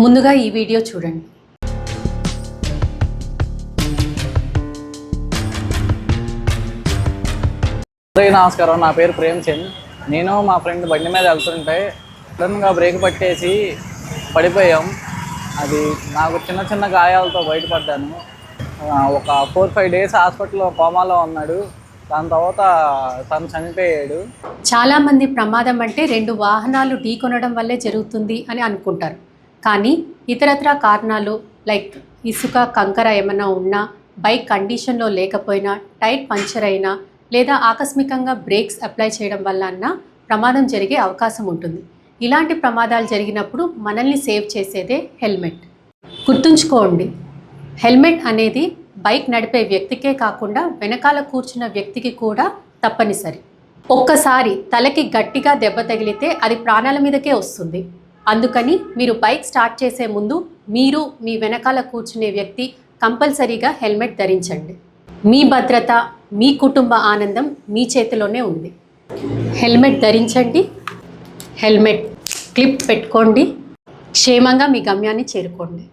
ముందుగా ఈ వీడియో చూడండి. నమస్కారం, నా పేరు ప్రేమ్ చంద్. నేను మా ఫ్రెండ్ బండి మీద వెళ్తుంటే సడన్గా బ్రేక్ పట్టేసి పడిపోయాం. అది నాకు చిన్న చిన్న గాయాలతో బయటపడ్డాను. ఒక 4-5 డేస్ హాస్పిటల్లో కోమాలో ఉన్నాడు. దాని తర్వాత తను చనిపోయాడు. చాలామంది ప్రమాదం అంటే 2 వాహనాలు ఢీకొనడం వల్లే జరుగుతుంది అని అనుకుంటారు. కానీ ఇతరత్రా కారణాలు లైక్ ఇసుక, కంకర ఏమైనా ఉన్నా, బైక్ కండిషన్లో లేకపోయినా, టైర్ పంచర్ అయినా, లేదా ఆకస్మికంగా బ్రేక్స్ అప్లై చేయడం వల్ల అన్నా ప్రమాదం జరిగే అవకాశం ఉంటుంది. ఇలాంటి ప్రమాదాలు జరిగినప్పుడు మనల్ని సేవ్ చేసేదే హెల్మెట్. గుర్తుంచుకోండి, హెల్మెట్ అనేది బైక్ నడిపే వ్యక్తికే కాకుండా వెనకాల కూర్చున్న వ్యక్తికి కూడా తప్పనిసరి. ఒక్కసారి తలకి గట్టిగా దెబ్బ తగిలితే అది ప్రాణాల మీదకే వస్తుంది. అందుకని మీరు బైక్ స్టార్ట్ చేసే ముందు మీరు, మీ వెనకాల కూర్చునే వ్యక్తి కంపల్సరీగా హెల్మెట్ ధరించండి. మీ భద్రత, మీ కుటుంబ ఆనందం మీ చేతిలోనే ఉంది. హెల్మెట్ ధరించండి, హెల్మెట్ క్లిప్ పెట్టుకోండి, క్షేమంగా మీ గమ్యాన్ని చేరుకోండి.